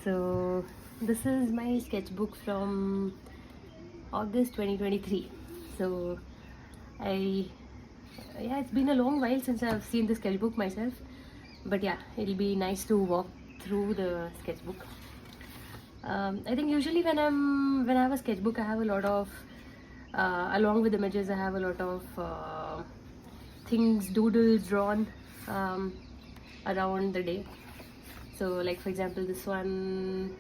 So this is my sketchbook from August 2023. So I yeah, it's been a long while since I've seen the sketchbook myself, but yeah, it'll be nice to walk through the sketchbook. I think usually when I have a sketchbook, I have a lot of along with images, I have a lot of things, doodles drawn um, around the day. So, like for example, this one,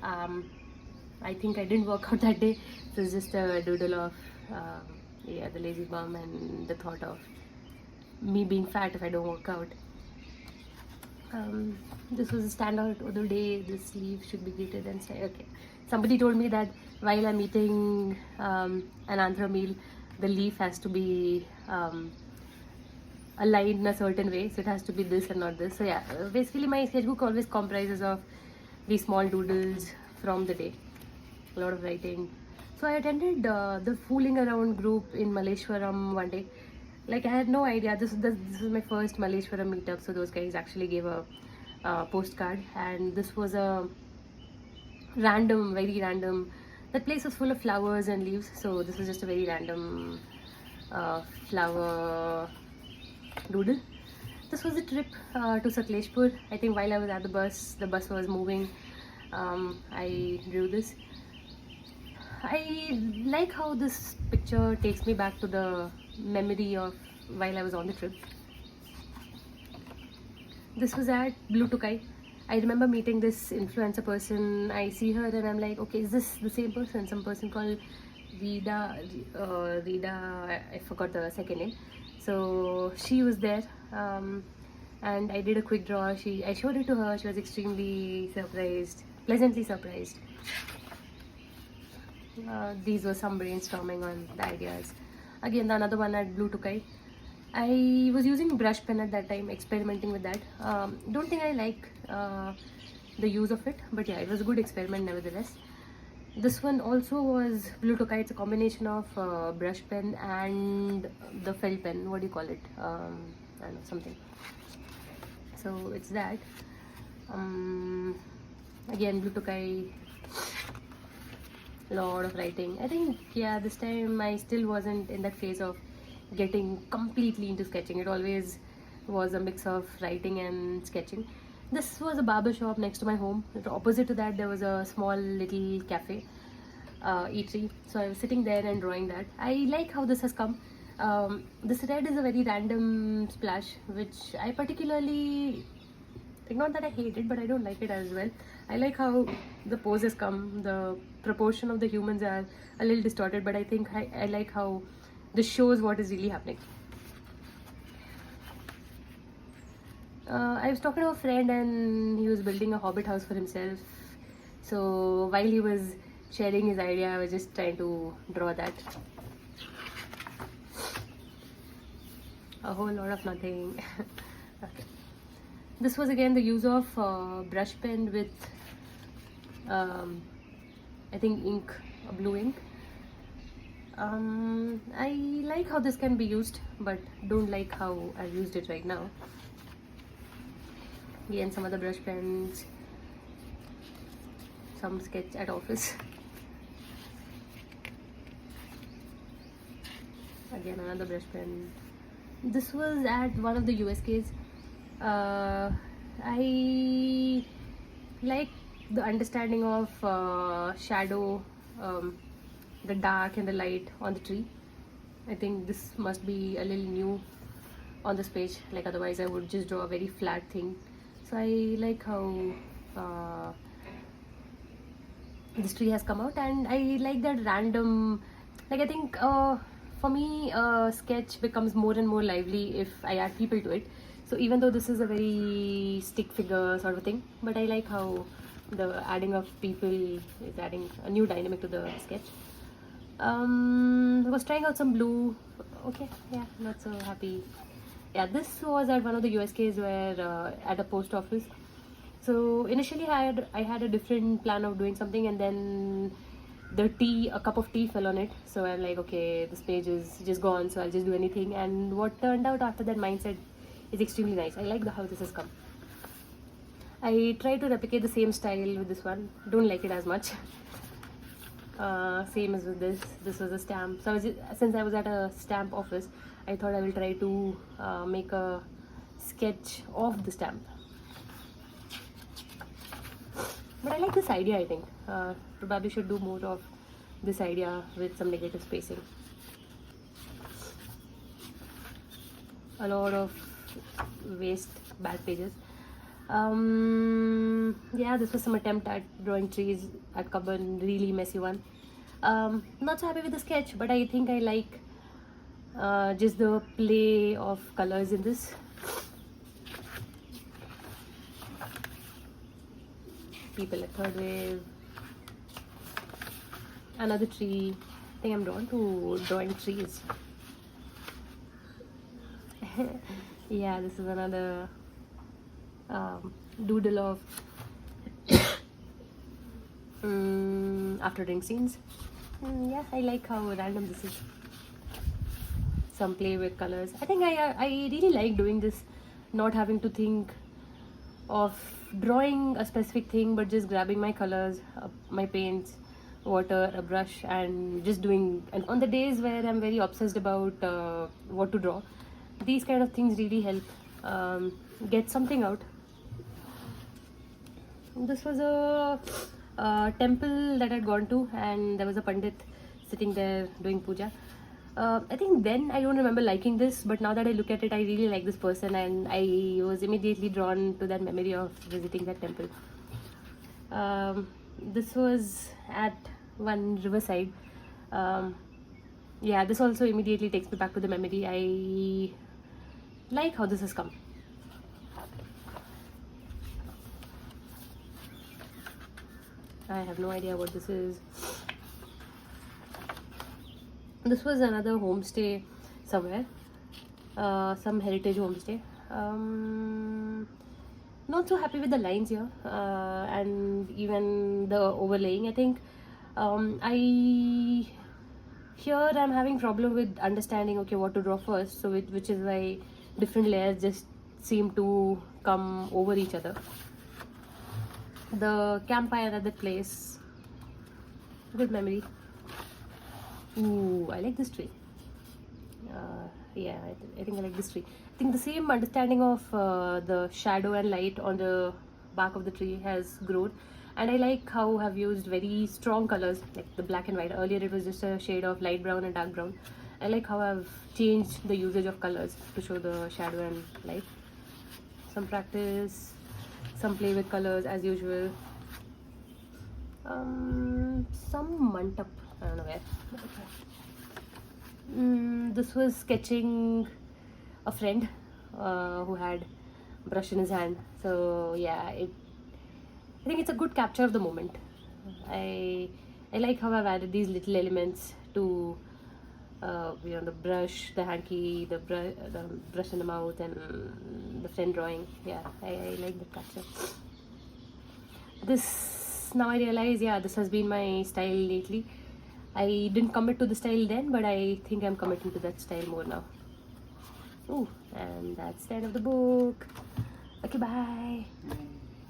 um, I think I didn't work out that day. So it's just a doodle of yeah, the lazy bum and the thought of me being fat if I don't work out. This was a standout other day. This leaf should be greeted and say, okay. Somebody told me that while I'm eating an andhra meal, the leaf has to be aligned in a certain way, so it has to be this and not this. So yeah, basically my sketchbook always comprises of these small doodles from the day, a lot of writing. So I attended the fooling around group in Malleshwaram one day. Like I had no idea, this was my first Malleshwaram meetup, so those guys actually gave a postcard, and this was a random, very random, that place was full of flowers and leaves, so this was just a very random flower doodle. This was a trip to Sakleshpur. I think while I was at the bus was moving. I drew this. I like how this picture takes me back to the memory of while I was on the trip. This was at Blue Tukai. I remember meeting this influencer person. I see her and I'm like, okay, is this the same person? Some person called Rida, I forgot the second name. So she was there, and I did a quick draw. I showed it to her. She was extremely surprised, pleasantly surprised. These were some brainstorming on the ideas. Again, the another one at Blue Tukai. I was using brush pen at that time, experimenting with that. Don't think I like the use of it, but yeah, it was a good experiment nevertheless. This one also was Blue Tokai. It's a combination of brush pen and the felt pen. What do you call it? I don't know, something. So it's that. Again, Blue Tokai. Lot of writing. I think yeah, this time I still wasn't in that phase of getting completely into sketching. It always was a mix of writing and sketching. This was a barber shop next to my home. Opposite to that, there was a small little cafe, eatery. So I was sitting there and drawing that. I like how this has come. This red is a very random splash, which I particularly, like, not that I hate it, but I don't like it as well. I like how the pose has come. The proportion of the humans are a little distorted, but I think I like how this shows what is really happening. I was talking to a friend and he was building a hobbit house for himself. So while he was sharing his idea, I was just trying to draw that. A whole lot of nothing. Okay. This was again the use of brush pen with I think ink, blue ink. I like how this can be used, but don't like how I used it right now. Again, some other brush pens, some sketch at office. Again, another brush pen. This was at one of the USKs. I like the understanding of shadow, the dark and the light on the tree. I think this must be a little new on this page, like otherwise I would just draw a very flat thing. So I like how this tree has come out, and I like that random, like I think for me sketch becomes more and more lively if I add people to it. So even though this is a very stick figure sort of thing, but I like how the adding of people is adding a new dynamic to the sketch. I was trying out some blue. Okay, yeah, not so happy. Yeah, this was at one of the USKs where at a post office. So initially I had a different plan of doing something, and then a cup of tea fell on it. So I'm like, okay, this page is just gone, so I'll just do anything. And what turned out after that mindset is extremely nice. I like how this has come. I try to replicate the same style with this one. Don't like it as much. Same as with this. This was a stamp. So since I was at a stamp office, I thought I will try to make a sketch of the stamp. But I like this idea, I think. Probably should do more of this idea with some negative spacing. A lot of waste bad pages. Yeah, this was some attempt at drawing trees at Kaban, really messy one. Not so happy with the sketch, but I think I like just the play of colors in this. People at third wave. Another tree. I think I'm drawn to drawing trees. Yeah, this is another doodle of after drink scenes. Yeah, I like how random this is. Some play with colors. I think I really like doing this, not having to think of drawing a specific thing, but just grabbing my colors, my paints, water, a brush, and just doing. And on the days where I'm very obsessed about what to draw, these kind of things really help get something out. This was a temple that I'd gone to, and there was a pandit sitting there doing puja. I think then I don't remember liking this, but now that I look at it, I really like this person, and I was immediately drawn to that memory of visiting that temple. This was at one riverside. Yeah, this also immediately takes me back to the memory. I like how this has come. I have no idea what this is. This was another homestay somewhere, some heritage homestay. Not so happy with the lines here, and even the overlaying. I think I'm having problem with understanding what to draw first. So which is why different layers just seem to come over each other. The campfire at the place, good memory. Ooh, I like this tree. Yeah, I think I like this tree. I think the same understanding of the shadow and light on the bark of the tree has grown, and I like how I've used very strong colors like the black and white. Earlier it was just a shade of light brown and dark brown. I like how I've changed the usage of colors to show the shadow and light. Some practice, some play with colors as usual. Some mantap, I don't know where. This was sketching a friend who had a brush in his hand. So yeah, I think it's a good capture of the moment. I like how I've added these little elements to the brush, the hanky, the brush in the mouth, and the friend drawing. Yeah, I like the capture. Now I realize, yeah, this has been my style lately. I didn't commit to the style then, but I think I'm committing to that style more now. Ooh, and that's the end of the book. Okay, bye.